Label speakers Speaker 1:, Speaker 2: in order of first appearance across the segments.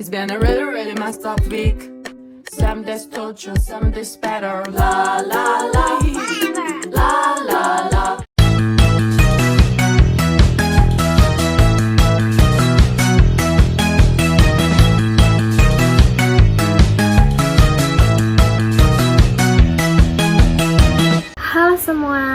Speaker 1: It's been a really, really messed up week. Some days torture, some days better. La la la, la la la.
Speaker 2: Halo semua,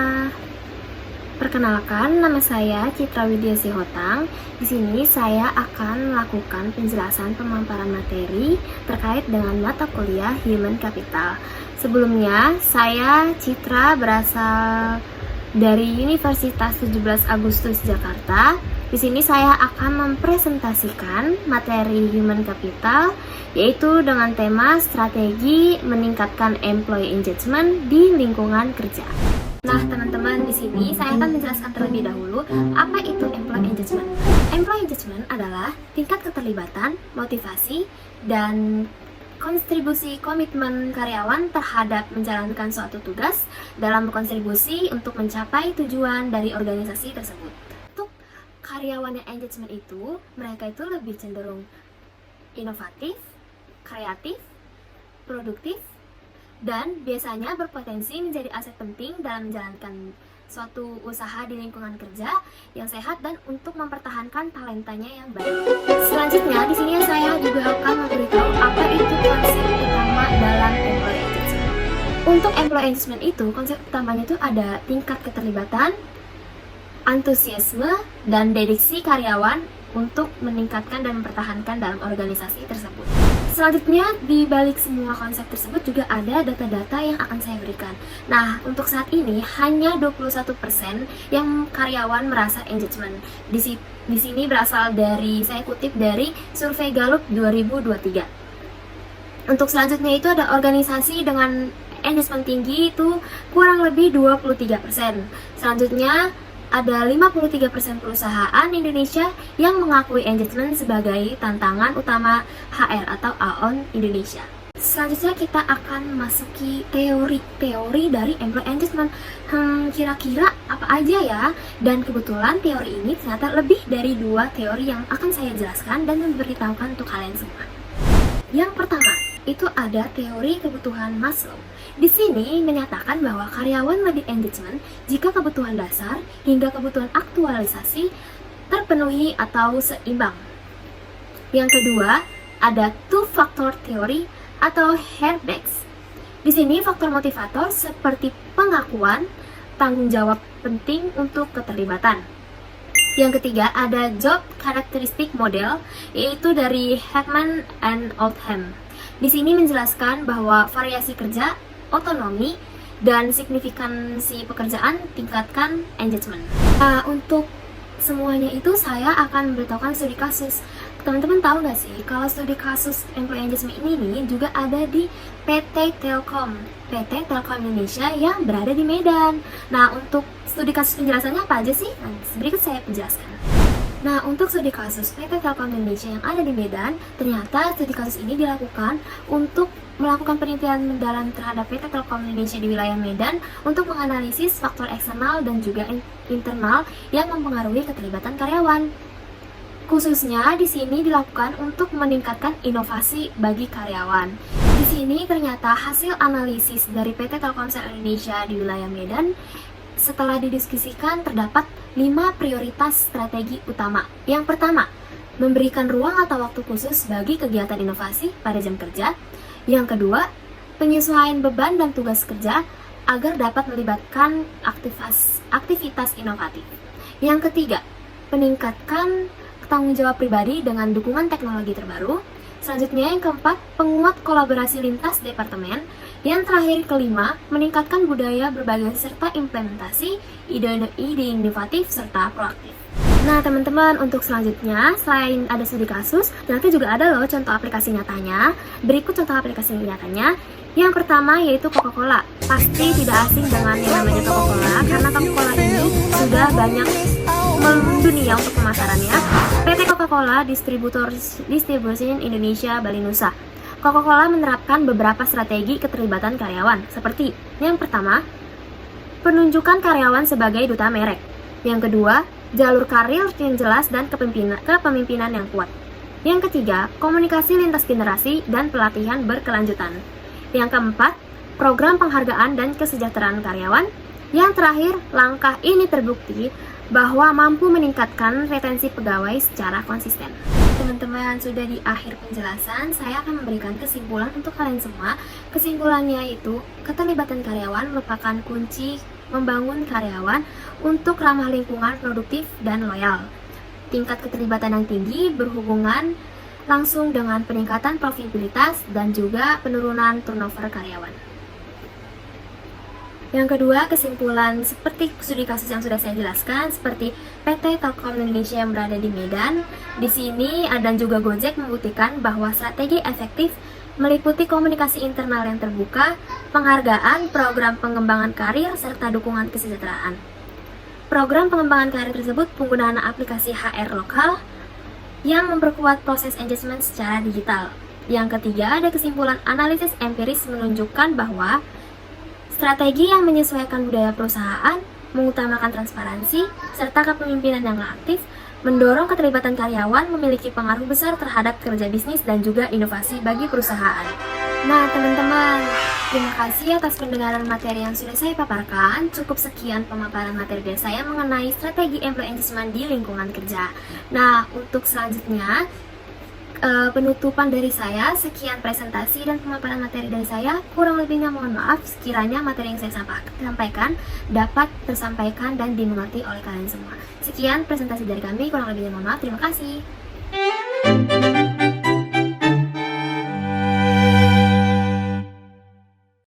Speaker 2: perkenalkan nama saya Citra Widya Sihotang. Di sini saya akan melakukan penjelasan pemaparan materi terkait dengan mata kuliah Human Capital. Sebelumnya, saya Citra berasal dari Universitas 17 Agustus Jakarta. Di sini saya akan mempresentasikan materi Human Capital, yaitu dengan tema strategi meningkatkan employee engagement di lingkungan kerja. Nah, teman-teman, di sini saya akan menjelaskan terlebih dahulu apa itu employee engagement. Employee engagement adalah tingkat keterlibatan, motivasi, dan kontribusi komitmen karyawan terhadap menjalankan suatu tugas dalam berkontribusi untuk mencapai tujuan dari organisasi tersebut. Untuk karyawan yang engagement itu, mereka itu lebih cenderung inovatif, kreatif, produktif, dan biasanya berpotensi menjadi aset penting dalam menjalankan suatu usaha di lingkungan kerja yang sehat dan untuk mempertahankan talentanya yang baik. Selanjutnya, di sini saya juga akan memberitahu apa itu konsep utama dalam employee engagement. Untuk employee engagement itu, konsep utamanya itu ada tingkat keterlibatan, antusiasme, dan dediksi karyawan untuk meningkatkan dan mempertahankan dalam organisasi tersebut. Selanjutnya, di balik semua konsep tersebut juga ada data-data yang akan saya berikan. Nah, untuk saat ini hanya 21% yang karyawan merasa engagement. Di sini berasal dari, saya kutip dari survei Gallup 2023. Untuk selanjutnya itu ada organisasi dengan engagement tinggi itu kurang lebih 23%. Selanjutnya ada 53% perusahaan Indonesia yang mengakui engagement sebagai tantangan utama HR atau AON Indonesia. Selanjutnya kita akan masuki teori dari employee engagement. Kira-kira apa aja ya? Dan kebetulan teori ini ternyata lebih dari 2 teori yang akan saya jelaskan dan memberitahukan untuk kalian semua. Yang pertama, itu ada teori kebutuhan Maslow. Di sini menyatakan bahwa karyawan lebih engagement jika kebutuhan dasar hingga kebutuhan aktualisasi terpenuhi atau seimbang. Yang kedua, ada two-factor theory atau Herbex. Di sini faktor motivator seperti pengakuan, tanggung jawab penting untuk keterlibatan. Yang ketiga, ada job characteristic model, yaitu dari Heckman and Oldham. Di sini menjelaskan bahwa variasi kerja, otonomi, dan signifikansi pekerjaan tingkatkan engagement. Untuk semuanya itu saya akan memberitahukan studi kasus. Teman-teman tahu nggak sih kalau studi kasus employee engagement ini juga ada di PT Telkom Indonesia yang berada di Medan. Nah, untuk studi kasus penjelasannya apa aja sih? Berikut saya penjelaskan. Nah, untuk studi kasus PT Telkom Indonesia yang ada di Medan, ternyata studi kasus ini dilakukan untuk melakukan penelitian mendalam terhadap PT Telkom Indonesia di wilayah Medan untuk menganalisis faktor eksternal dan juga internal yang mempengaruhi keterlibatan karyawan. Khususnya di sini dilakukan untuk meningkatkan inovasi bagi karyawan. Di sini ternyata hasil analisis dari PT Telkomsel Indonesia di wilayah Medan setelah didiskusikan terdapat 5 prioritas strategi utama. Yang pertama, memberikan ruang atau waktu khusus bagi kegiatan inovasi pada jam kerja. Yang kedua, penyesuaian beban dan tugas kerja agar dapat melibatkan aktivitas inovatif. Yang ketiga, meningkatkan tanggung jawab pribadi dengan dukungan teknologi terbaru. Selanjutnya yang keempat, penguat kolaborasi lintas departemen. Yang terakhir kelima, meningkatkan budaya berbagi serta implementasi ide-ide inovatif serta proaktif. Nah teman-teman, untuk selanjutnya selain ada studi kasus, ternyata juga ada loh contoh aplikasi nyatanya. Berikut contoh aplikasi nyatanya. Yang pertama yaitu Coca-Cola. Pasti tidak asing dengan yang namanya Coca-Cola karena Coca-Cola ini sudah banyak mendunia untuk pemasarannya. PT Coca-Cola Distribution Indonesia Bali Nusa. Coca-Cola menerapkan beberapa strategi keterlibatan karyawan seperti yang pertama, penunjukan karyawan sebagai duta merek. Yang kedua, jalur karir yang jelas dan kepemimpinan yang kuat. Yang ketiga, komunikasi lintas generasi dan pelatihan berkelanjutan. Yang keempat, program penghargaan dan kesejahteraan karyawan. Yang terakhir, langkah ini terbukti bahwa mampu meningkatkan retensi pegawai secara konsisten. Teman-teman, sudah di akhir penjelasan, saya akan memberikan kesimpulan untuk kalian semua. Kesimpulannya yaitu, keterlibatan karyawan merupakan kunci membangun karyawan untuk ramah lingkungan, produktif, dan loyal. Tingkat keterlibatan yang tinggi berhubungan langsung dengan peningkatan profitabilitas dan juga penurunan turnover karyawan. Yang kedua, kesimpulan seperti studi kasus yang sudah saya jelaskan, seperti PT Telkom Indonesia yang berada di Medan. Di sini dan juga Gojek membuktikan bahwa strategi efektif meliputi komunikasi internal yang terbuka, penghargaan, program pengembangan karir, serta dukungan kesejahteraan. Program pengembangan karir tersebut penggunaan aplikasi HR lokal yang memperkuat proses engagement secara digital. Yang ketiga, ada kesimpulan analisis empiris menunjukkan bahwa strategi yang menyesuaikan budaya perusahaan, mengutamakan transparansi, serta kepemimpinan yang aktif, mendorong keterlibatan karyawan memiliki pengaruh besar terhadap kerja bisnis dan juga inovasi bagi perusahaan. Nah, teman-teman, terima kasih atas pendengaran materi yang sudah saya paparkan. Cukup sekian pemaparan materi dari saya mengenai strategi employee engagement di lingkungan kerja. Nah, untuk selanjutnya, penutupan dari saya, sekian presentasi dan pemaparan materi dari saya. Kurang lebihnya mohon maaf sekiranya materi yang saya sampaikan dapat tersampaikan dan dimengerti oleh kalian semua. Sekian presentasi dari kami, kurang lebihnya mohon maaf. Terima kasih.